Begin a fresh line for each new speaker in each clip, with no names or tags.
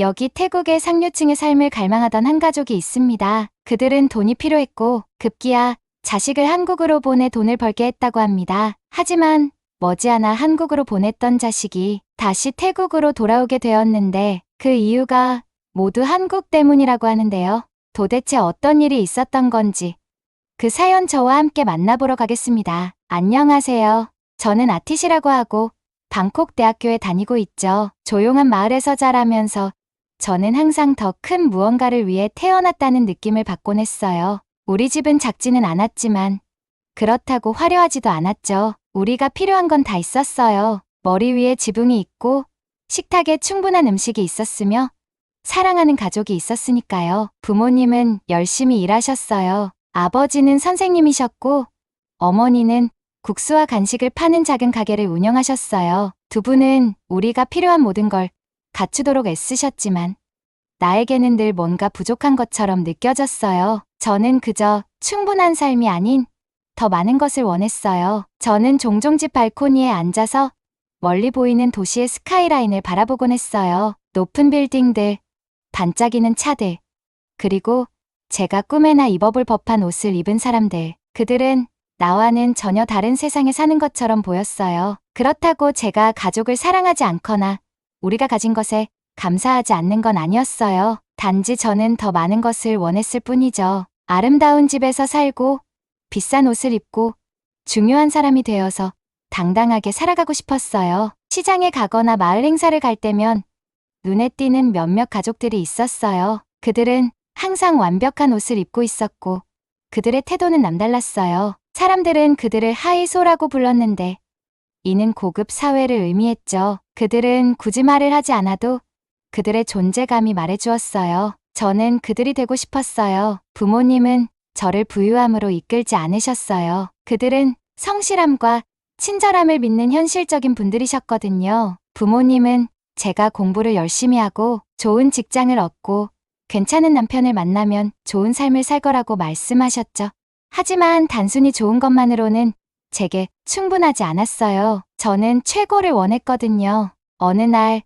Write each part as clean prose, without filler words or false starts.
여기 태국의 상류층의 삶을 갈망하던 한 가족이 있습니다. 그들은 돈이 필요했고 급기야 자식을 한국으로 보내 돈을 벌게 했다고 합니다. 하지만 머지않아 한국으로 보냈던 자식이 다시 태국으로 돌아오게 되었는데 그 이유가 모두 한국 때문이라고 하는데요. 도대체 어떤 일이 있었던 건지 그 사연 저와 함께 만나보러 가겠습니다. 안녕하세요. 저는 아티시라고 하고 방콕 대학교에 다니고 있죠. 조용한 마을에서 자라면서 저는 항상 더 큰 무언가를 위해 태어났다는 느낌을 받곤 했어요. 우리 집은 작지는 않았지만 그렇다고 화려하지도 않았죠. 우리가 필요한 건 다 있었어요. 머리 위에 지붕이 있고 식탁에 충분한 음식이 있었으며 사랑하는 가족이 있었으니까요. 부모님은 열심히 일하셨어요. 아버지는 선생님이셨고 어머니는 국수와 간식을 파는 작은 가게를 운영하셨어요. 두 분은 우리가 필요한 모든 걸 갖추도록 애쓰셨지만 나에게는 늘 뭔가 부족한 것처럼 느껴졌어요. 저는 그저 충분한 삶이 아닌 더 많은 것을 원했어요. 저는 종종 집 발코니에 앉아서 멀리 보이는 도시의 스카이라인을 바라보곤 했어요. 높은 빌딩들, 반짝이는 차들, 그리고 제가 꿈에나 입어볼 법한 옷을 입은 사람들. 그들은 나와는 전혀 다른 세상에 사는 것처럼 보였어요. 그렇다고 제가 가족을 사랑하지 않거나 우리가 가진 것에 감사하지 않는 건 아니었어요. 단지 저는 더 많은 것을 원했을 뿐이죠. 아름다운 집에서 살고 비싼 옷을 입고 중요한 사람이 되어서 당당하게 살아가고 싶었어요. 시장에 가거나 마을 행사를 갈 때면 눈에 띄는 몇몇 가족들이 있었어요. 그들은 항상 완벽한 옷을 입고 있었고 그들의 태도는 남달랐어요. 사람들은 그들을 하이소라고 불렀는데 이는 고급 사회를 의미했죠. 그들은 굳이 말을 하지 않아도 그들의 존재감이 말해주었어요. 저는 그들이 되고 싶었어요. 부모님은 저를 부유함으로 이끌지 않으셨어요. 그들은 성실함과 친절함을 믿는 현실적인 분들이셨거든요. 부모님은 제가 공부를 열심히 하고 좋은 직장을 얻고 괜찮은 남편을 만나면 좋은 삶을 살 거라고 말씀하셨죠. 하지만 단순히 좋은 것만으로는 제게 충분하지 않았어요. 저는 최고를 원했거든요. 어느 날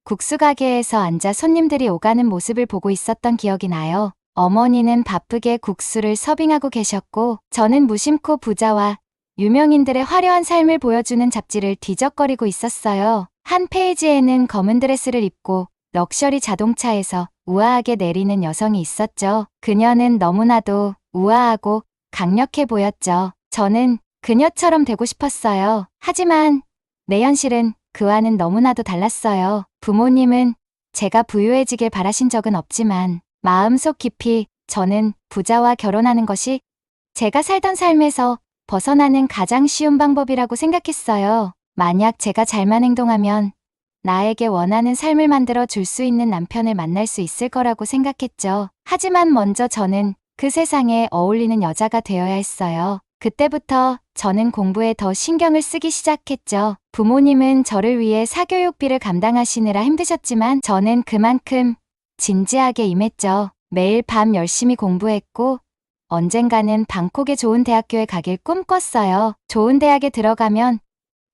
국수 가게에서 앉아 손님들이 오가는 모습을 보고 있었던 기억이 나요. 어머니는 바쁘게 국수를 서빙하고 계셨고 저는 무심코 부자와 유명인들의 화려한 삶을 보여주는 잡지를 뒤적거리고 있었어요. 한 페이지에는 검은 드레스를 입고 럭셔리 자동차에서 우아하게 내리는 여성이 있었죠. 그녀는 너무나도 우아하고 강력해 보였죠. 저는 그녀처럼 되고 싶었어요. 하지만 내 현실은 그와는 너무나도 달랐어요. 부모님은 제가 부유해지길 바라신 적은 없지만 마음속 깊이 저는 부자와 결혼하는 것이 제가 살던 삶에서 벗어나는 가장 쉬운 방법이라고 생각했어요. 만약 제가 잘만 행동하면 나에게 원하는 삶을 만들어 줄 수 있는 남편을 만날 수 있을 거라고 생각했죠. 하지만 먼저 저는 그 세상에 어울리는 여자가 되어야 했어요. 그때부터 저는 공부에 더 신경을 쓰기 시작했죠. 부모님은 저를 위해 사교육비를 감당하시느라 힘드셨지만 저는 그만큼 진지하게 임했죠. 매일 밤 열심히 공부했고 언젠가는 방콕의 좋은 대학교에 가길 꿈꿨어요. 좋은 대학에 들어가면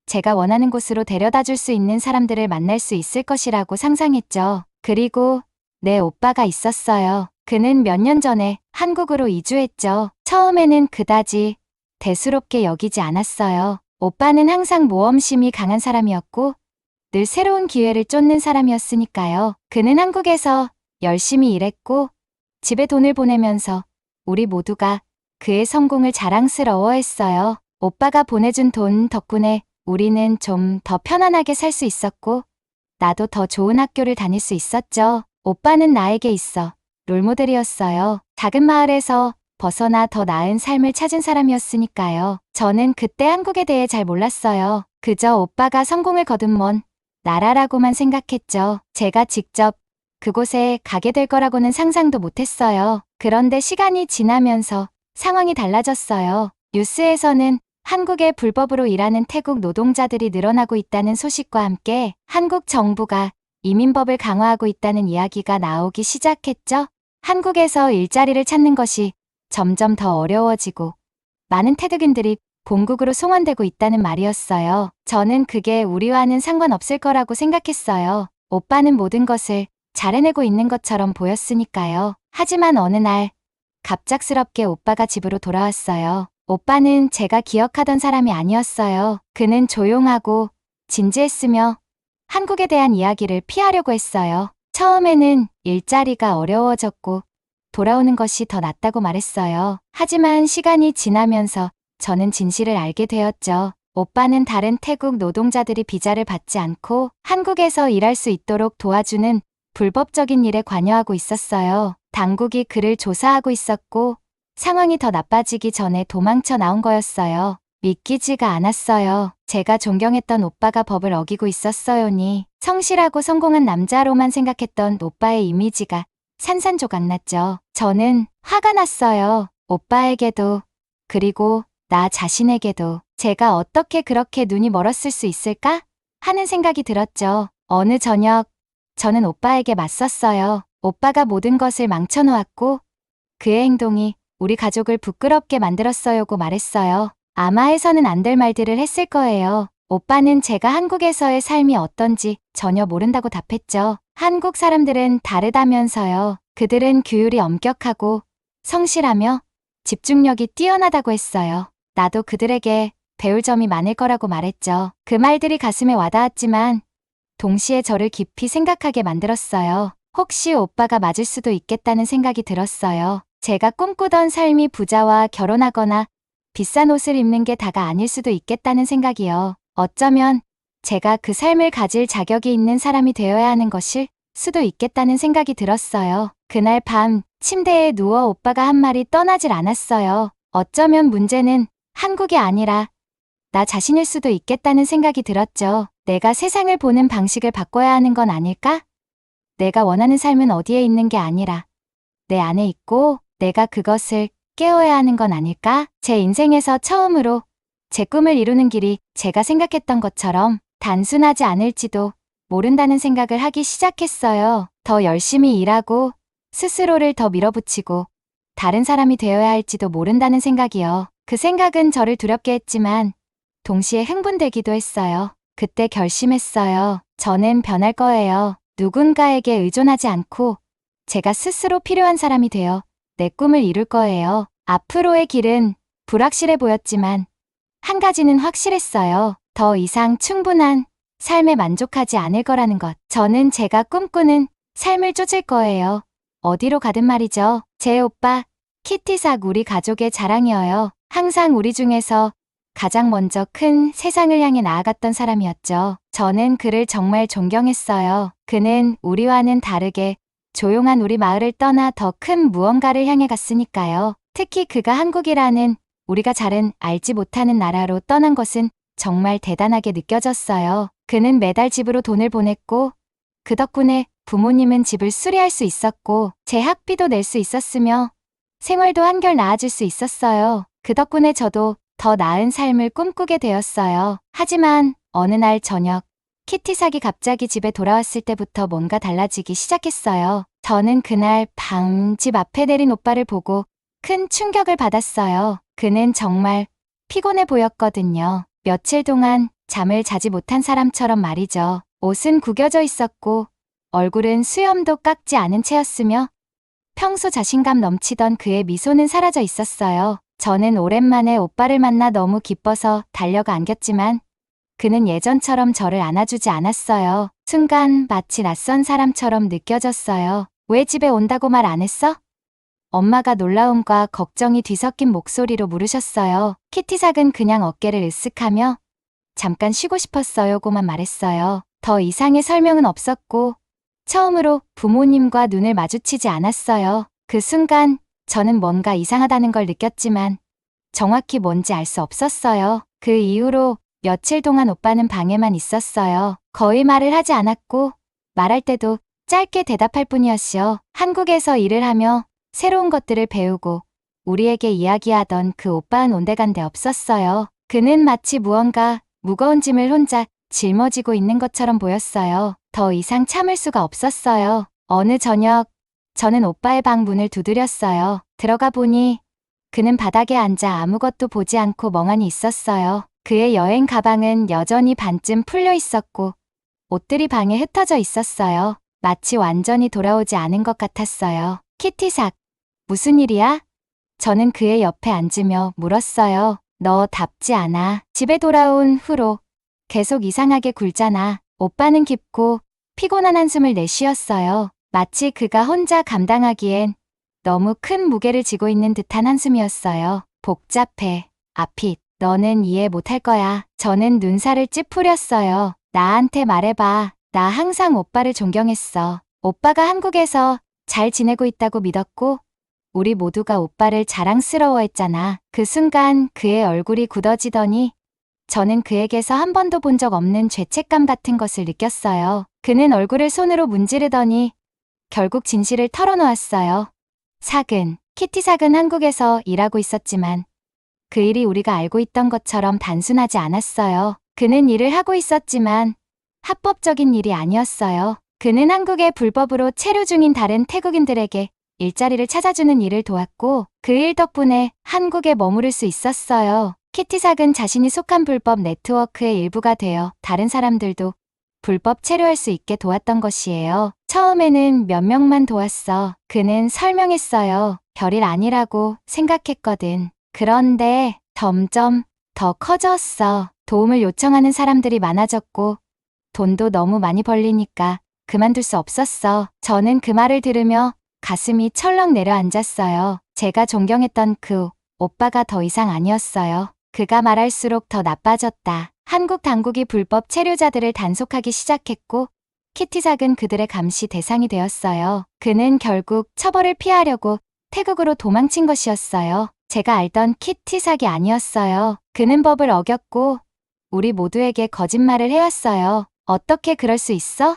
제가 원하는 곳으로 데려다 줄 수 있는 사람들을 만날 수 있을 것이라고 상상했죠. 그리고 내 오빠가 있었어요. 그는 몇 년 전에 한국으로 이주했죠. 처음에는 그다지 대수롭게 여기지 않았어요. 오빠는 항상 모험심이 강한 사람이었고 늘 새로운 기회를 쫓는 사람이었으니까요. 그는 한국에서 열심히 일했고 집에 돈을 보내면서 우리 모두가 그의 성공을 자랑스러워했어요. 오빠가 보내준 돈 덕분에 우리는 좀 더 편안하게 살 수 있었고 나도 더 좋은 학교를 다닐 수 있었죠. 오빠는 나에게 있어 롤모델이었어요. 작은 마을에서 벗어나 더 나은 삶을 찾은 사람이었으니까요. 저는 그때 한국에 대해 잘 몰랐어요. 그저 오빠가 성공을 거둔 먼 나라라고만 생각했죠. 제가 직접 그곳에 가게 될 거라고는 상상도 못했어요. 그런데 시간이 지나면서 상황이 달라졌어요. 뉴스에서는 한국에 불법으로 일하는 태국 노동자들이 늘어나고 있다는 소식과 함께 한국 정부가 이민법을 강화하고 있다는 이야기가 나오기 시작했죠. 한국에서 일자리를 찾는 것이 점점 더 어려워지고 많은 태국인들이 본국으로 송환되고 있다는 말이었어요. 저는 그게 우리와는 상관없을 거라고 생각했어요. 오빠는 모든 것을 잘 해내고 있는 것처럼 보였으니까요. 하지만 어느 날 갑작스럽게 오빠가 집으로 돌아왔어요. 오빠는 제가 기억하던 사람이 아니었어요. 그는 조용하고 진지했으며 한국에 대한 이야기를 피하려고 했어요. 처음에는 일자리가 어려워졌고 돌아오는 것이 더 낫다고 말했어요. 하지만 시간이 지나면서 저는 진실을 알게 되었죠. 오빠는 다른 태국 노동자들이 비자를 받지 않고 한국에서 일할 수 있도록 도와주는 불법적인 일에 관여하고 있었어요. 당국이 그를 조사하고 있었고 상황이 더 나빠지기 전에 도망쳐 나온 거였어요. 믿기지가 않았어요. 제가 존경했던 오빠가 법을 어기고 있었어요니 성실하고 성공한 남자로만 생각했던 오빠의 이미지가 산산조각났죠. 저는 화가 났어요. 오빠에게도 그리고 나 자신에게도 제가 어떻게 그렇게 눈이 멀었을 수 있을까? 하는 생각이 들었죠. 어느 저녁 저는 오빠에게 맞섰어요. 오빠가 모든 것을 망쳐놓았고 그의 행동이 우리 가족을 부끄럽게 만들었어요고 말했어요. 아마 해서는 안 될 말들을 했을 거예요. 오빠는 제가 한국에서의 삶이 어떤지 전혀 모른다고 답했죠. 한국 사람들은 다르다면서요. 그들은 규율이 엄격하고 성실하며 집중력이 뛰어나다고 했어요. 나도 그들에게 배울 점이 많을 거라고 말했죠. 그 말들이 가슴에 와닿았지만 동시에 저를 깊이 생각하게 만들었어요. 혹시 오빠가 맞을 수도 있겠다는 생각이 들었어요. 제가 꿈꾸던 삶이 부자와 결혼하거나 비싼 옷을 입는 게 다가 아닐 수도 있겠다는 생각이요. 어쩌면 제가 그 삶을 가질 자격이 있는 사람이 되어야 하는 것일 수도 있겠다는 생각이 들었어요. 그날 밤 침대에 누워 오빠가 한 말이 떠나질 않았어요. 어쩌면 문제는 한국이 아니라 나 자신일 수도 있겠다는 생각이 들었죠. 내가 세상을 보는 방식을 바꿔야 하는 건 아닐까? 내가 원하는 삶은 어디에 있는 게 아니라 내 안에 있고 내가 그것을 깨워야 하는 건 아닐까? 제 인생에서 처음으로 제 꿈을 이루는 길이 제가 생각했던 것처럼 단순하지 않을지도 모른다는 생각을 하기 시작했어요. 더 열심히 일하고 스스로를 더 밀어붙이고 다른 사람이 되어야 할지도 모른다는 생각이요. 그 생각은 저를 두렵게 했지만 동시에 흥분되기도 했어요. 그때 결심했어요. 저는 변할 거예요. 누군가에게 의존하지 않고 제가 스스로 필요한 사람이 되어 내 꿈을 이룰 거예요. 앞으로의 길은 불확실해 보였지만 한 가지는 확실했어요. 더 이상 충분한 삶에 만족하지 않을 거라는 것. 저는 제가 꿈꾸는 삶을 쫓을 거예요. 어디로 가든 말이죠. 제 오빠 키티삭 우리 가족의 자랑이어요. 항상 우리 중에서 가장 먼저 큰 세상을 향해 나아갔던 사람이었죠. 저는 그를 정말 존경했어요. 그는 우리와는 다르게 조용한 우리 마을을 떠나 더 큰 무언가를 향해 갔으니까요. 특히 그가 한국이라는 우리가 잘은 알지 못하는 나라로 떠난 것은 정말 대단하게 느껴졌어요. 그는 매달 집으로 돈을 보냈고 그 덕분에 부모님은 집을 수리할 수 있었고 제 학비도 낼 수 있었으며 생활도 한결 나아질 수 있었어요. 그 덕분에 저도 더 나은 삶을 꿈꾸게 되었어요. 하지만 어느 날 저녁 키티삭이 갑자기 집에 돌아왔을 때부터 뭔가 달라지기 시작했어요. 저는 그날 밤 집 앞에 내린 오빠를 보고 큰 충격을 받았어요. 그는 정말 피곤해 보였거든요. 며칠 동안 잠을 자지 못한 사람처럼 말이죠. 옷은 구겨져 있었고 얼굴은 수염도 깎지 않은 채였으며 평소 자신감 넘치던 그의 미소는 사라져 있었어요. 저는 오랜만에 오빠를 만나 너무 기뻐서 달려가 안겼지만 그는 예전처럼 저를 안아주지 않았어요. 순간 마치 낯선 사람처럼 느껴졌어요. 왜 집에 온다고 말 안 했어? 엄마가 놀라움과 걱정이 뒤섞인 목소리로 물으셨어요. 키티삭은 그냥 어깨를 으쓱하며 잠깐 쉬고 싶었어요고만 말했어요. 더 이상의 설명은 없었고 처음으로 부모님과 눈을 마주치지 않았어요. 그 순간 저는 뭔가 이상하다는 걸 느꼈지만 정확히 뭔지 알 수 없었어요. 그 이후로 며칠 동안 오빠는 방에만 있었어요. 거의 말을 하지 않았고 말할 때도 짧게 대답할 뿐이었죠. 한국에서 일을 하며 새로운 것들을 배우고 우리에게 이야기하던 그 오빠는 온데간데 없었어요. 그는 마치 무언가 무거운 짐을 혼자 짊어지고 있는 것처럼 보였어요. 더 이상 참을 수가 없었어요. 어느 저녁 저는 오빠의 방 문을 두드렸어요. 들어가 보니 그는 바닥에 앉아 아무것도 보지 않고 멍하니 있었어요. 그의 여행 가방은 여전히 반쯤 풀려 있었고 옷들이 방에 흩어져 있었어요. 마치 완전히 돌아오지 않은 것 같았어요. 키티삭, 무슨 일이야? 저는 그의 옆에 앉으며 물었어요. 너답지 않아. 집에 돌아온 후로 계속 이상하게 굴잖아. 오빠는 깊고 피곤한 한숨을 내쉬었어요. 마치 그가 혼자 감당하기엔 너무 큰 무게를 지고 있는 듯한 한숨이었어요. 복잡해. 아핏. 너는 이해 못할 거야. 저는 눈살을 찌푸렸어요. 나한테 말해봐. 나 항상 오빠를 존경했어. 오빠가 한국에서 잘 지내고 있다고 믿었고 우리 모두가 오빠를 자랑스러워했잖아. 그 순간 그의 얼굴이 굳어지더니 저는 그에게서 한 번도 본 적 없는 죄책감 같은 것을 느꼈어요. 그는 얼굴을 손으로 문지르더니 결국 진실을 털어놓았어요. 삭은, 키티삭은 한국에서 일하고 있었지만 그 일이 우리가 알고 있던 것처럼 단순하지 않았어요. 그는 일을 하고 있었지만 합법적인 일이 아니었어요. 그는 한국에 불법으로 체류 중인 다른 태국인들에게 일자리를 찾아주는 일을 도왔고 그 일 덕분에 한국에 머무를 수 있었어요. 키티삭은 자신이 속한 불법 네트워크의 일부가 되어 다른 사람들도 불법 체류할 수 있게 도왔던 것이에요. 처음에는 몇 명만 도왔어. 그는 설명했어요. 별일 아니라고 생각했거든. 그런데 점점 더 커졌어. 도움을 요청하는 사람들이 많아졌고 돈도 너무 많이 벌리니까 그만둘 수 없었어. 저는 그 말을 들으며 가슴이 철렁 내려앉았어요. 제가 존경했던 그 오빠가 더 이상 아니었어요. 그가 말할수록 더 나빠졌다. 한국 당국이 불법 체류자들을 단속하기 시작했고 키티삭은 그들의 감시 대상이 되었어요. 그는 결국 처벌을 피하려고 태국으로 도망친 것이었어요. 제가 알던 키티삭이 아니었어요. 그는 법을 어겼고 우리 모두에게 거짓말을 해왔어요. 어떻게 그럴 수 있어?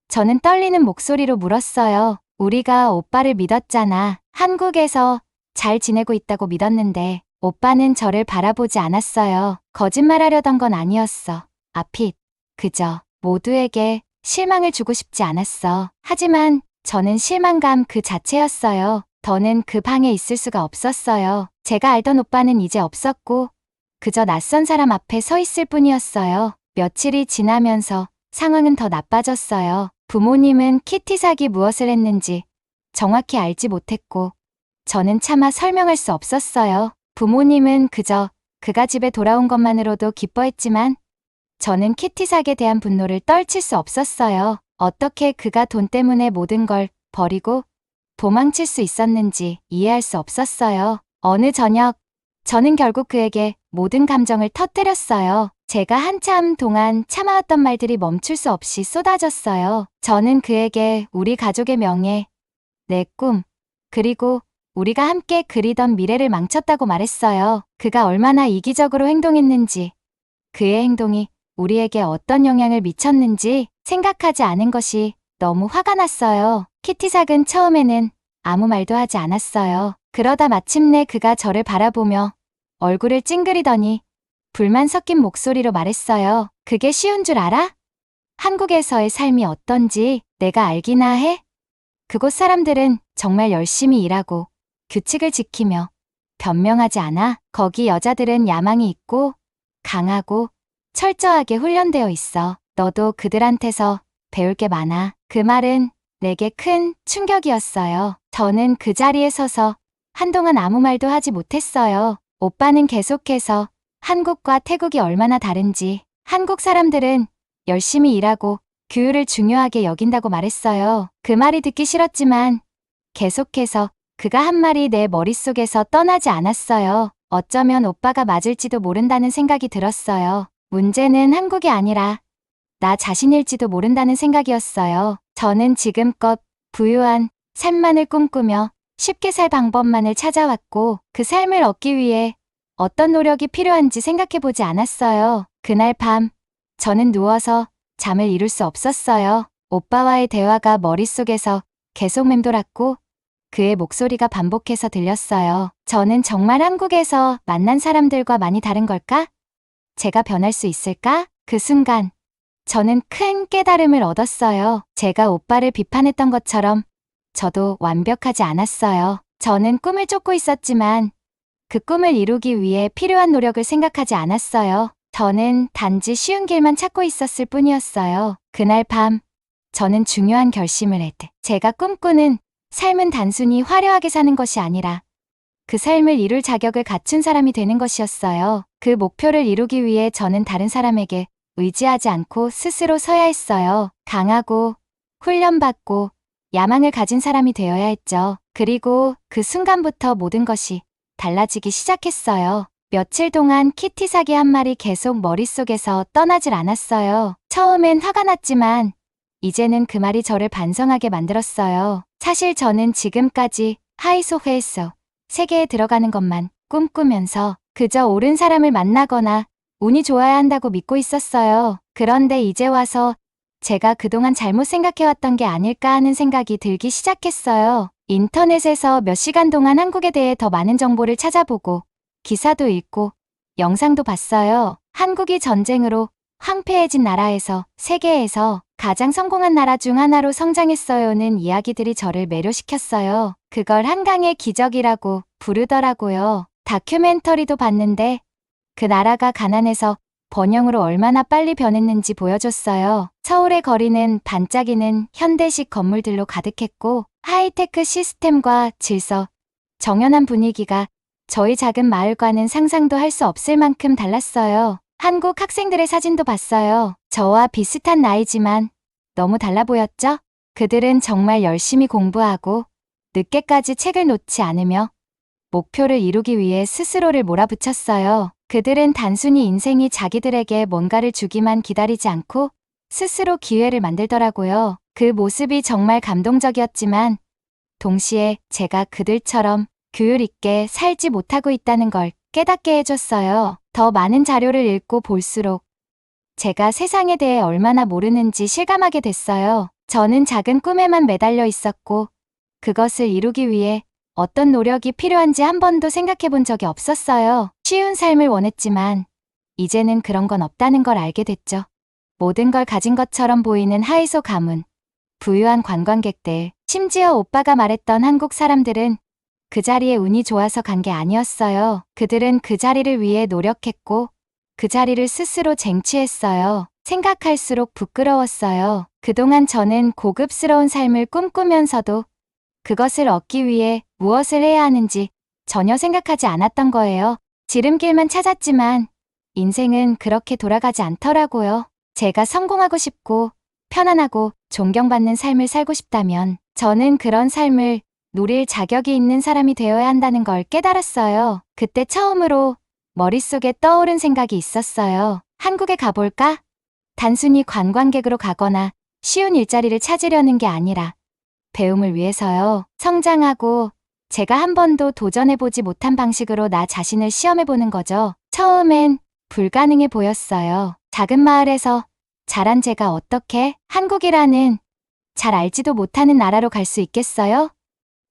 저는 떨리는 목소리로 물었어요. 우리가 오빠를 믿었잖아. 한국에서 잘 지내고 있다고 믿었는데 오빠는 저를 바라보지 않았어요. 거짓말하려던 건 아니었어. 아핏. 그저 모두에게 실망을 주고 싶지 않았어. 하지만 저는 실망감 그 자체였어요. 더는 그 방에 있을 수가 없었어요. 제가 알던 오빠는 이제 없었고 그저 낯선 사람 앞에 서 있을 뿐이었어요. 며칠이 지나면서 상황은 더 나빠졌어요. 부모님은 키티삭이 무엇을 했는지 정확히 알지 못했고 저는 차마 설명할 수 없었어요. 부모님은 그저 그가 집에 돌아온 것만으로도 기뻐했지만 저는 키티삭에 대한 분노를 떨칠 수 없었어요. 어떻게 그가 돈 때문에 모든 걸 버리고 도망칠 수 있었는지 이해할 수 없었어요. 어느 저녁 저는 결국 그에게 모든 감정을 터뜨렸어요. 제가 한참 동안 참아왔던 말들이 멈출 수 없이 쏟아졌어요. 저는 그에게 우리 가족의 명예, 내 꿈, 그리고 우리가 함께 그리던 미래를 망쳤다고 말했어요. 그가 얼마나 이기적으로 행동했는지, 그의 행동이 우리에게 어떤 영향을 미쳤는지 생각하지 않은 것이 너무 화가 났어요. 키티삭은 처음에는 아무 말도 하지 않았어요. 그러다 마침내 그가 저를 바라보며 얼굴을 찡그리더니 불만 섞인 목소리로 말했어요. 그게 쉬운 줄 알아? 한국에서의 삶이 어떤지 내가 알기나 해? 그곳 사람들은 정말 열심히 일하고 규칙을 지키며 변명하지 않아. 거기 여자들은 야망이 있고 강하고 철저하게 훈련되어 있어. 너도 그들한테서 배울 게 많아. 그 말은 내게 큰 충격이었어요. 저는 그 자리에 서서 한동안 아무 말도 하지 못했어요. 오빠는 계속해서 한국과 태국이 얼마나 다른지, 한국 사람들은 열심히 일하고 규율을 중요하게 여긴다고 말했어요. 그 말이 듣기 싫었지만 계속해서 그가 한 말이 내 머릿속에서 떠나지 않았어요. 어쩌면 오빠가 맞을지도 모른다는 생각이 들었어요. 문제는 한국이 아니라 나 자신일지도 모른다는 생각이었어요. 저는 지금껏 부유한 삶만을 꿈꾸며 쉽게 살 방법만을 찾아왔고 그 삶을 얻기 위해 어떤 노력이 필요한지 생각해보지 않았어요. 그날 밤 저는 누워서 잠을 이룰 수 없었어요. 오빠와의 대화가 머릿속에서 계속 맴돌았고 그의 목소리가 반복해서 들렸어요. 저는 정말 한국에서 만난 사람들과 많이 다른 걸까? 제가 변할 수 있을까? 그 순간 저는 큰 깨달음을 얻었어요. 제가 오빠를 비판했던 것처럼 저도 완벽하지 않았어요. 저는 꿈을 쫓고 있었지만 그 꿈을 이루기 위해 필요한 노력을 생각하지 않았어요. 저는 단지 쉬운 길만 찾고 있었을 뿐이었어요. 그날 밤 저는 중요한 결심을 했대. 제가 꿈꾸는 삶은 단순히 화려하게 사는 것이 아니라 그 삶을 이룰 자격을 갖춘 사람이 되는 것이었어요. 그 목표를 이루기 위해 저는 다른 사람에게 의지하지 않고 스스로 서야 했어요. 강하고 훈련받고 야망을 가진 사람이 되어야 했죠. 그리고 그 순간부터 모든 것이 달라지기 시작했어요. 며칠 동안 키티 사기 한 말이 계속 머릿속에서 떠나질 않았어요. 처음엔 화가 났지만 이제는 그 말이 저를 반성하게 만들었어요. 사실 저는 지금까지 하이소회에서 세계에 들어가는 것만 꿈꾸면서 그저 옳은 사람을 만나거나 운이 좋아야 한다고 믿고 있었어요. 그런데 이제 와서 제가 그동안 잘못 생각해왔던 게 아닐까 하는 생각이 들기 시작했어요. 인터넷에서 몇 시간 동안 한국에 대해 더 많은 정보를 찾아보고 기사도 읽고 영상도 봤어요. 한국이 전쟁으로 황폐해진 나라에서 세계에서 가장 성공한 나라 중 하나로 성장했어요는 이야기들이 저를 매료시켰어요. 그걸 한강의 기적이라고 부르더라고요. 다큐멘터리도 봤는데 그 나라가 가난해서 번영으로 얼마나 빨리 변했는지 보여줬어요. 서울의 거리는 반짝이는 현대식 건물들로 가득했고 하이테크 시스템과 질서, 정연한 분위기가 저희 작은 마을과는 상상도 할 수 없을 만큼 달랐어요. 한국 학생들의 사진도 봤어요. 저와 비슷한 나이지만 너무 달라 보였죠? 그들은 정말 열심히 공부하고 늦게까지 책을 놓지 않으며 목표를 이루기 위해 스스로를 몰아붙였어요. 그들은 단순히 인생이 자기들에게 뭔가를 주기만 기다리지 않고 스스로 기회를 만들더라고요. 그 모습이 정말 감동적이었지만 동시에 제가 그들처럼 규율 있게 살지 못하고 있다는 걸 깨닫게 해줬어요. 더 많은 자료를 읽고 볼수록 제가 세상에 대해 얼마나 모르는지 실감하게 됐어요. 저는 작은 꿈에만 매달려 있었고 그것을 이루기 위해 어떤 노력이 필요한지 한 번도 생각해 본 적이 없었어요. 쉬운 삶을 원했지만 이제는 그런 건 없다는 걸 알게 됐죠. 모든 걸 가진 것처럼 보이는 하이소 가문, 부유한 관광객들, 심지어 오빠가 말했던 한국 사람들은 그 자리에 운이 좋아서 간 게 아니었어요. 그들은 그 자리를 위해 노력했고 그 자리를 스스로 쟁취했어요. 생각할수록 부끄러웠어요. 그동안 저는 고급스러운 삶을 꿈꾸면서도 그것을 얻기 위해 무엇을 해야 하는지 전혀 생각하지 않았던 거예요. 지름길만 찾았지만 인생은 그렇게 돌아가지 않더라고요. 제가 성공하고 싶고 편안하고 존경받는 삶을 살고 싶다면 저는 그런 삶을 누릴 자격이 있는 사람이 되어야 한다는 걸 깨달았어요. 그때 처음으로 머릿속에 떠오른 생각이 있었어요. 한국에 가볼까? 단순히 관광객으로 가거나 쉬운 일자리를 찾으려는 게 아니라 배움을 위해서요. 성장하고 제가 한 번도 도전해보지 못한 방식으로 나 자신을 시험해보는 거죠. 처음엔 불가능해 보였어요. 작은 마을에서 자란 제가 어떻게 한국이라는 잘 알지도 못하는 나라로 갈 수 있겠어요?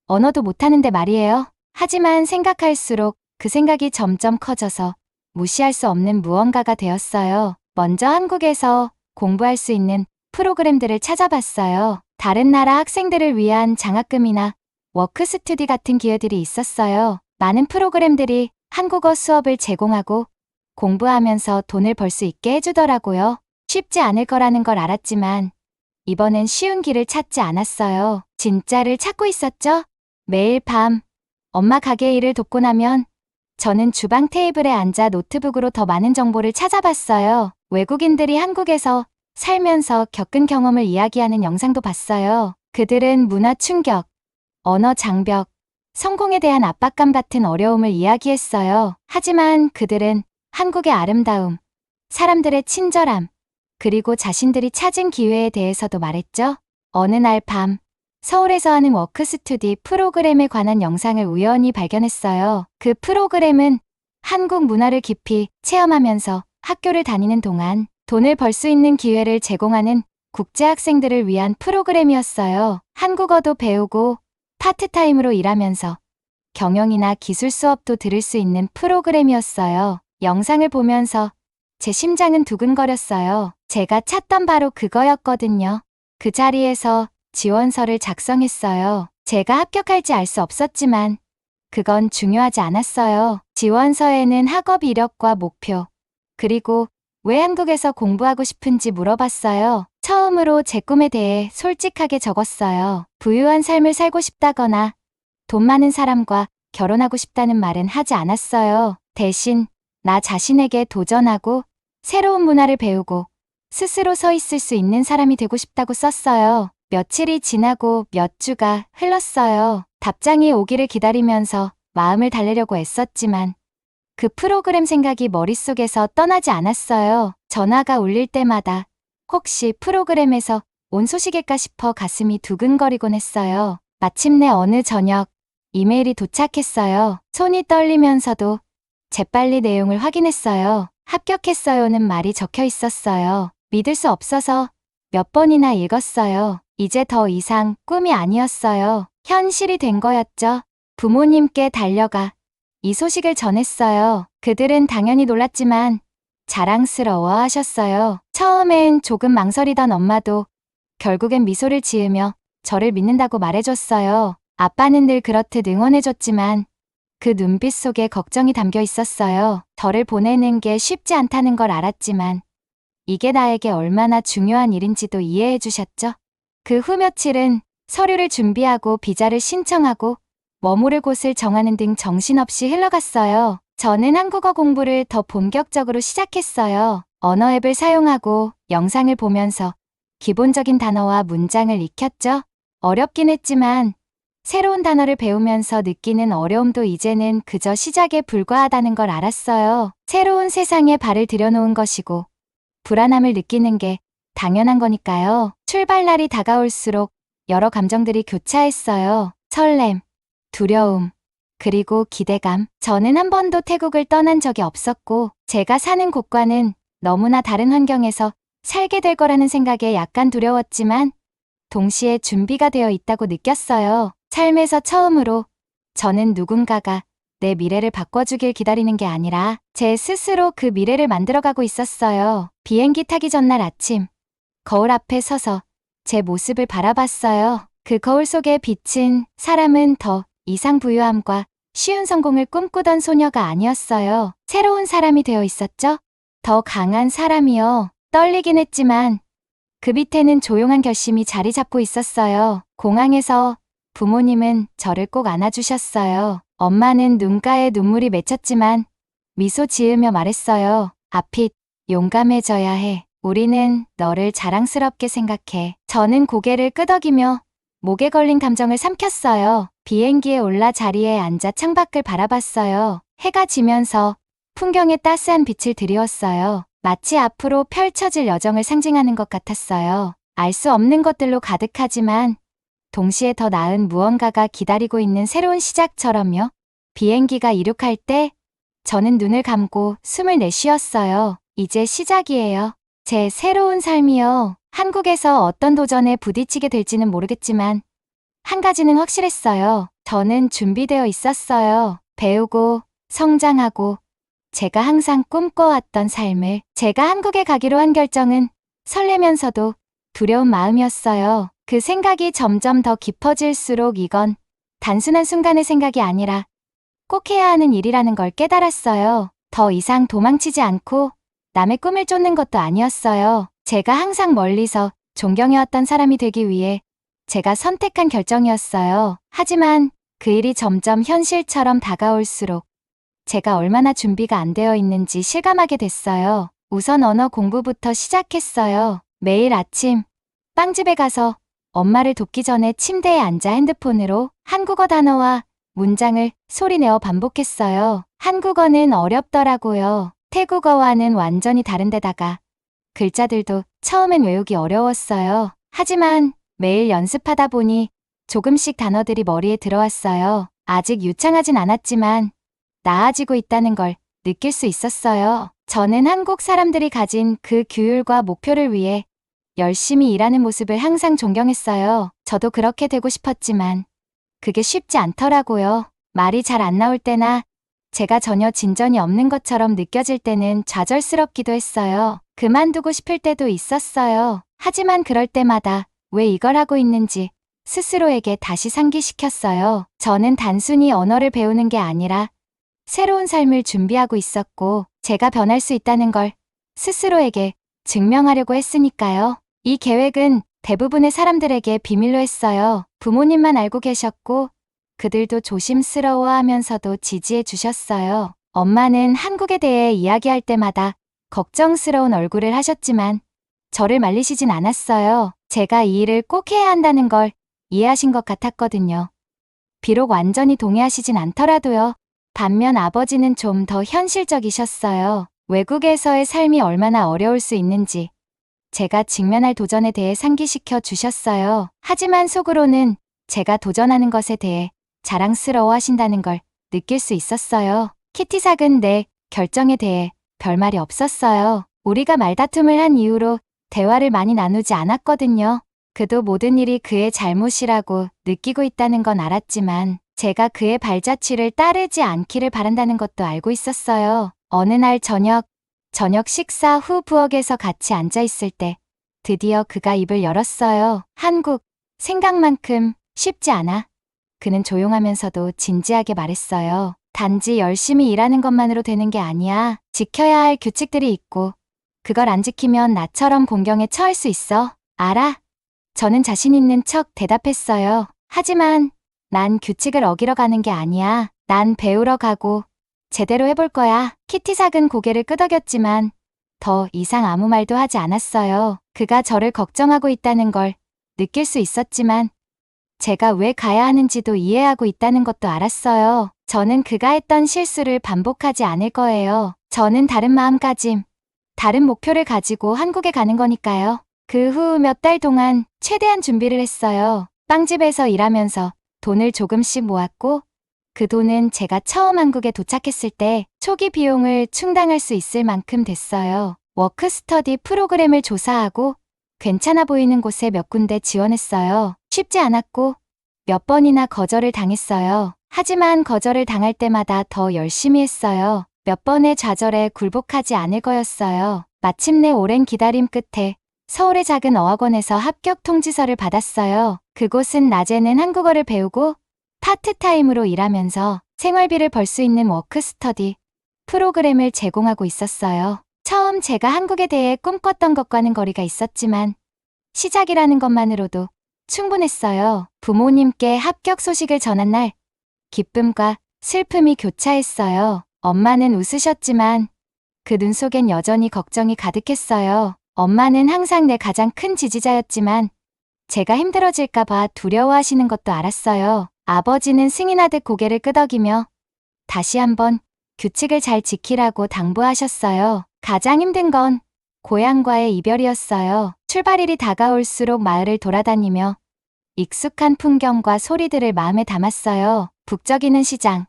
언어도 못하는데 말이에요. 하지만 생각할수록 그 생각이 점점 커져서 무시할 수 없는 무언가가 되었어요. 먼저 한국에서 공부할 수 있는 프로그램들을 찾아봤어요. 다른 나라 학생들을 위한 장학금이나 워크스투디 같은 기회들이 있었어요. 많은 프로그램들이 한국어 수업을 제공하고 공부하면서 돈을 벌 수 있게 해주더라고요. 쉽지 않을 거라는 걸 알았지만 이번엔 쉬운 길을 찾지 않았어요. 진짜를 찾고 있었죠? 매일 밤 엄마 가게 일을 돕고 나면 저는 주방 테이블에 앉아 노트북으로 더 많은 정보를 찾아봤어요. 외국인들이 한국에서 살면서 겪은 경험을 이야기하는 영상도 봤어요. 그들은 문화 충격, 언어 장벽, 성공에 대한 압박감 같은 어려움을 이야기했어요. 하지만 그들은 한국의 아름다움, 사람들의 친절함, 그리고 자신들이 찾은 기회에 대해서도 말했죠. 어느 날 밤, 서울에서 하는 워크스투디 프로그램에 관한 영상을 우연히 발견했어요. 그 프로그램은 한국 문화를 깊이 체험하면서 학교를 다니는 동안 돈을 벌 수 있는 기회를 제공하는 국제 학생들을 위한 프로그램이었어요. 한국어도 배우고 파트타임으로 일하면서 경영이나 기술 수업도 들을 수 있는 프로그램이었어요. 영상을 보면서 제 심장은 두근거렸어요. 제가 찾던 바로 그거였거든요. 그 자리에서 지원서를 작성했어요. 제가 합격할지 알 수 없었지만 그건 중요하지 않았어요. 지원서에는 학업 이력과 목표, 그리고 왜 한국에서 공부하고 싶은지 물어봤어요. 처음으로 제 꿈에 대해 솔직하게 적었어요. 부유한 삶을 살고 싶다거나 돈 많은 사람과 결혼하고 싶다는 말은 하지 않았어요. 대신 나 자신에게 도전하고 새로운 문화를 배우고 스스로 서 있을 수 있는 사람이 되고 싶다고 썼어요. 며칠이 지나고 몇 주가 흘렀어요. 답장이 오기를 기다리면서 마음을 달래려고 애썼지만 그 프로그램 생각이 머릿속에서 떠나지 않았어요. 전화가 울릴 때마다 혹시 프로그램에서 온 소식일까 싶어 가슴이 두근거리곤 했어요. 마침내 어느 저녁 이메일이 도착했어요. 손이 떨리면서도 재빨리 내용을 확인했어요. 합격했어요는 말이 적혀 있었어요. 믿을 수 없어서 몇 번이나 읽었어요. 이제 더 이상 꿈이 아니었어요. 현실이 된 거였죠. 부모님께 달려가 이 소식을 전했어요. 그들은 당연히 놀랐지만 자랑스러워 하셨어요. 처음엔 조금 망설이던 엄마도 결국엔 미소를 지으며 저를 믿는다고 말해줬어요. 아빠는 늘 그렇듯 응원해줬지만 그 눈빛 속에 걱정이 담겨 있었어요. 저를 보내는 게 쉽지 않다는 걸 알았지만 이게 나에게 얼마나 중요한 일인지도 이해해 주셨죠. 그 후 며칠은 서류를 준비하고 비자를 신청하고 머무를 곳을 정하는 등 정신없이 흘러갔어요. 저는 한국어 공부를 더 본격적으로 시작했어요. 언어 앱을 사용하고 영상을 보면서 기본적인 단어와 문장을 익혔죠. 어렵긴 했지만 새로운 단어를 배우면서 느끼는 어려움도 이제는 그저 시작에 불과하다는 걸 알았어요. 새로운 세상에 발을 들여놓은 것이고 불안함을 느끼는 게 당연한 거니까요. 출발날이 다가올수록 여러 감정들이 교차했어요. 설렘, 두려움, 그리고 기대감. 저는 한 번도 태국을 떠난 적이 없었고 제가 사는 곳과는 너무나 다른 환경에서 살게 될 거라는 생각에 약간 두려웠지만 동시에 준비가 되어 있다고 느꼈어요. 삶에서 처음으로 저는 누군가가 내 미래를 바꿔주길 기다리는 게 아니라 제 스스로 그 미래를 만들어가고 있었어요. 비행기 타기 전날 아침, 거울 앞에 서서 제 모습을 바라봤어요. 그 거울 속에 비친 사람은 더 이상 부유함과 쉬운 성공을 꿈꾸던 소녀가 아니었어요. 새로운 사람이 되어 있었죠? 더 강한 사람이요. 떨리긴 했지만 그 밑에는 조용한 결심이 자리 잡고 있었어요. 공항에서 부모님은 저를 꼭 안아주셨어요. 엄마는 눈가에 눈물이 맺혔지만 미소 지으며 말했어요. 아핏, 용감해져야 해. 우리는 너를 자랑스럽게 생각해. 저는 고개를 끄덕이며 목에 걸린 감정을 삼켰어요. 비행기에 올라 자리에 앉아 창밖을 바라봤어요. 해가 지면서 풍경에 따스한 빛을 드리웠어요. 마치 앞으로 펼쳐질 여정을 상징하는 것 같았어요. 알 수 없는 것들로 가득하지만 동시에 더 나은 무언가가 기다리고 있는 새로운 시작처럼요. 비행기가 이륙할 때 저는 눈을 감고 숨을 내쉬었어요. 이제 시작이에요. 제 새로운 삶이요. 한국에서 어떤 도전에 부딪히게 될지는 모르겠지만 한 가지는 확실했어요. 저는 준비되어 있었어요. 배우고 성장하고 제가 항상 꿈꿔왔던 삶을. 제가 한국에 가기로 한 결정은 설레면서도 두려운 마음이었어요. 그 생각이 점점 더 깊어질수록 이건 단순한 순간의 생각이 아니라 꼭 해야 하는 일이라는 걸 깨달았어요. 더 이상 도망치지 않고 남의 꿈을 쫓는 것도 아니었어요. 제가 항상 멀리서 존경해왔던 사람이 되기 위해 제가 선택한 결정이었어요. 하지만 그 일이 점점 현실처럼 다가올수록 제가 얼마나 준비가 안 되어 있는지 실감하게 됐어요. 우선 언어 공부부터 시작했어요. 매일 아침 빵집에 가서 엄마를 돕기 전에 침대에 앉아 핸드폰으로 한국어 단어와 문장을 소리내어 반복했어요. 한국어는 어렵더라고요. 태국어와는 완전히 다른데다가 글자들도 처음엔 외우기 어려웠어요. 하지만 매일 연습하다 보니 조금씩 단어들이 머리에 들어왔어요. 아직 유창하진 않았지만 나아지고 있다는 걸 느낄 수 있었어요. 저는 한국 사람들이 가진 그 규율과 목표를 위해 열심히 일하는 모습을 항상 존경했어요. 저도 그렇게 되고 싶었지만 그게 쉽지 않더라고요. 말이 잘 안 나올 때나 제가 전혀 진전이 없는 것처럼 느껴질 때는 좌절스럽기도 했어요. 그만두고 싶을 때도 있었어요. 하지만 그럴 때마다 왜 이걸 하고 있는지 스스로에게 다시 상기시켰어요. 저는 단순히 언어를 배우는 게 아니라 새로운 삶을 준비하고 있었고 제가 변할 수 있다는 걸 스스로에게 증명하려고 했으니까요. 이 계획은 대부분의 사람들에게 비밀로 했어요. 부모님만 알고 계셨고 그들도 조심스러워하면서도 지지해 주셨어요. 엄마는 한국에 대해 이야기할 때마다 걱정스러운 얼굴을 하셨지만 저를 말리시진 않았어요. 제가 이 일을 꼭 해야 한다는 걸 이해하신 것 같았거든요. 비록 완전히 동의하시진 않더라도요. 반면 아버지는 좀 더 현실적이셨어요. 외국에서의 삶이 얼마나 어려울 수 있는지 제가 직면할 도전에 대해 상기시켜 주셨어요. 하지만 속으로는 제가 도전하는 것에 대해 자랑스러워 하신다는 걸 느낄 수 있었어요. 키티삭은 내 결정에 대해 별말이 없었어요. 우리가 말다툼을 한 이후로 대화를 많이 나누지 않았거든요. 그도 모든 일이 그의 잘못이라고 느끼고 있다는 건 알았지만 제가 그의 발자취를 따르지 않기를 바란다는 것도 알고 있었어요. 어느 날 저녁 식사 후 부엌에서 같이 앉아 있을 때 드디어 그가 입을 열었어요. 한국, 생각만큼 쉽지 않아. 그는 조용하면서도 진지하게 말했어요. 단지 열심히 일하는 것만으로 되는 게 아니야. 지켜야 할 규칙들이 있고 그걸 안 지키면 나처럼 공경에 처할 수 있어. 알아? 저는 자신 있는 척 대답했어요. 하지만 난 규칙을 어기러 가는 게 아니야. 난 배우러 가고 제대로 해볼 거야. 키티삭은 고개를 끄덕였지만 더 이상 아무 말도 하지 않았어요. 그가 저를 걱정하고 있다는 걸 느낄 수 있었지만 제가 왜 가야 하는지도 이해하고 있다는 것도 알았어요. 저는 그가 했던 실수를 반복하지 않을 거예요. 저는 다른 마음가짐, 다른 목표를 가지고 한국에 가는 거니까요. 그 후 몇 달 동안 최대한 준비를 했어요. 빵집에서 일하면서 돈을 조금씩 모았고 그 돈은 제가 처음 한국에 도착했을 때 초기 비용을 충당할 수 있을 만큼 됐어요. 워크스터디 프로그램을 조사하고 괜찮아 보이는 곳에 몇 군데 지원했어요. 쉽지 않았고 몇 번이나 거절을 당했어요. 하지만 거절을 당할 때마다 더 열심히 했어요. 몇 번의 좌절에 굴복하지 않을 거였어요. 마침내 오랜 기다림 끝에 서울의 작은 어학원에서 합격 통지서를 받았어요. 그곳은 낮에는 한국어를 배우고 파트타임으로 일하면서 생활비를 벌 수 있는 워크스터디 프로그램을 제공하고 있었어요. 처음 제가 한국에 대해 꿈꿨던 것과는 거리가 있었지만 시작이라는 것만으로도 충분했어요. 부모님께 합격 소식을 전한 날 기쁨과 슬픔이 교차했어요. 엄마는 웃으셨지만 그 눈 속엔 여전히 걱정이 가득했어요. 엄마는 항상 내 가장 큰 지지자였지만 제가 힘들어질까봐 두려워하시는 것도 알았어요. 아버지는 승인하듯 고개를 끄덕이며 다시 한번 규칙을 잘 지키라고 당부하셨어요. 가장 힘든 건 고향과의 이별이었어요. 출발일이 다가올수록 마을을 돌아다니며 익숙한 풍경과 소리들을 마음에 담았어요. 북적이는 시장,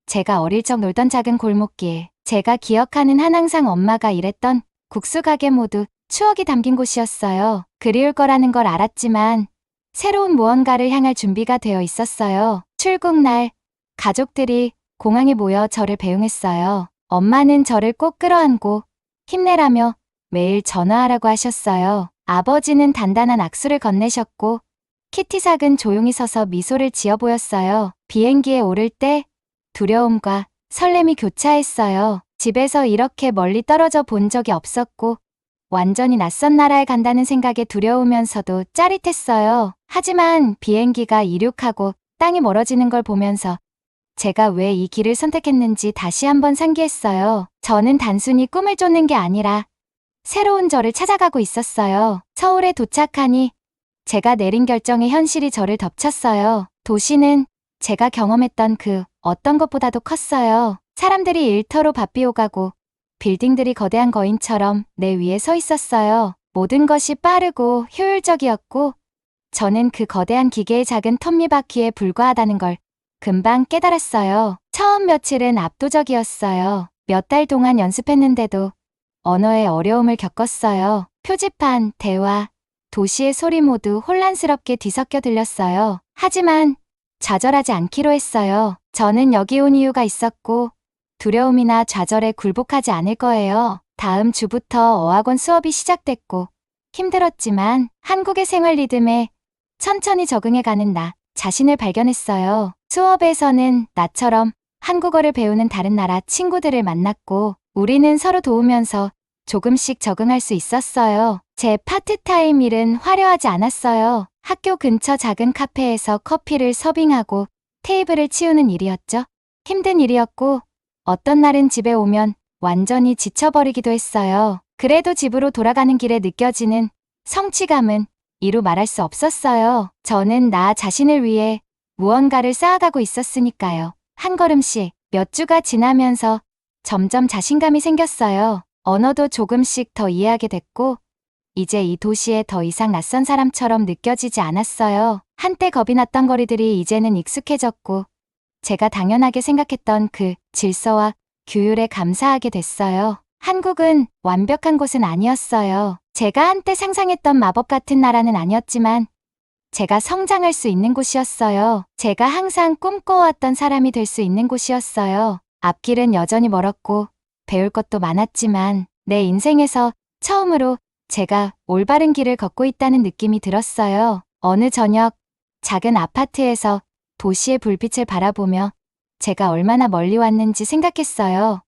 제가 어릴 적 놀던 작은 골목길, 제가 기억하는 한항상 엄마가 일했던 국수 가게 모두 추억이 담긴 곳이었어요. 그리울 거라는 걸 알았지만 새로운 무언가를 향할 준비가 되어 있었어요. 출국날 가족들이 공항에 모여 저를 배웅했어요. 엄마는 저를 꼭 끌어안고 힘내라며 매일 전화하라고 하셨어요. 아버지는 단단한 악수를 건네셨고 키티삭은 조용히 서서 미소를 지어 보였어요. 비행기에 오를 때 두려움과 설렘이 교차했어요. 집에서 이렇게 멀리 떨어져 본 적이 없었고 완전히 낯선 나라에 간다는 생각에 두려우면서도 짜릿했어요. 하지만 비행기가 이륙하고 땅이 멀어지는 걸 보면서 제가 왜 이 길을 선택했는지 다시 한번 상기했어요. 저는 단순히 꿈을 쫓는 게 아니라 새로운 저를 찾아가고 있었어요. 서울에 도착하니 제가 내린 결정의 현실이 저를 덮쳤어요. 도시는 제가 경험했던 그 어떤 것보다도 컸어요. 사람들이 일터로 바삐 오가고 빌딩들이 거대한 거인처럼 내 위에 서 있었어요. 모든 것이 빠르고 효율적이었고 저는 그 거대한 기계의 작은 톱니바퀴에 불과하다는 걸 금방 깨달았어요. 처음 며칠은 압도적이었어요. 몇 달 동안 연습했는데도 언어의 어려움을 겪었어요. 표지판, 대화, 도시의 소리 모두 혼란스럽게 뒤섞여 들렸어요. 하지만 좌절하지 않기로 했어요. 저는 여기 온 이유가 있었고 두려움이나 좌절에 굴복하지 않을 거예요. 다음 주부터 어학원 수업이 시작됐고 힘들었지만 한국의 생활 리듬에 천천히 적응해가는 나 자신을 발견했어요. 수업에서는 나처럼 한국어를 배우는 다른 나라 친구들을 만났고 우리는 서로 도우면서 조금씩 적응할 수 있었어요. 제 파트타임 일은 화려하지 않았어요. 학교 근처 작은 카페에서 커피를 서빙하고 테이블을 치우는 일이었죠. 힘든 일이었고 어떤 날은 집에 오면 완전히 지쳐버리기도 했어요. 그래도 집으로 돌아가는 길에 느껴지는 성취감은 이루 말할 수 없었어요. 저는 나 자신을 위해 무언가를 쌓아가고 있었으니까요. 한 걸음씩 몇 주가 지나면서 점점 자신감이 생겼어요. 언어도 조금씩 더 이해하게 됐고 이제 이 도시에 더 이상 낯선 사람처럼 느껴지지 않았어요. 한때 겁이 났던 거리들이 이제는 익숙해졌고 제가 당연하게 생각했던 그 질서와 규율에 감사하게 됐어요. 한국은 완벽한 곳은 아니었어요. 제가 한때 상상했던 마법 같은 나라는 아니었지만 제가 성장할 수 있는 곳이었어요. 제가 항상 꿈꿔왔던 사람이 될 수 있는 곳이었어요. 앞길은 여전히 멀었고 배울 것도 많았지만 내 인생에서 처음으로 제가 올바른 길을 걷고 있다는 느낌이 들었어요. 어느 저녁 작은 아파트에서 도시의 불빛을 바라보며 제가 얼마나 멀리 왔는지 생각했어요.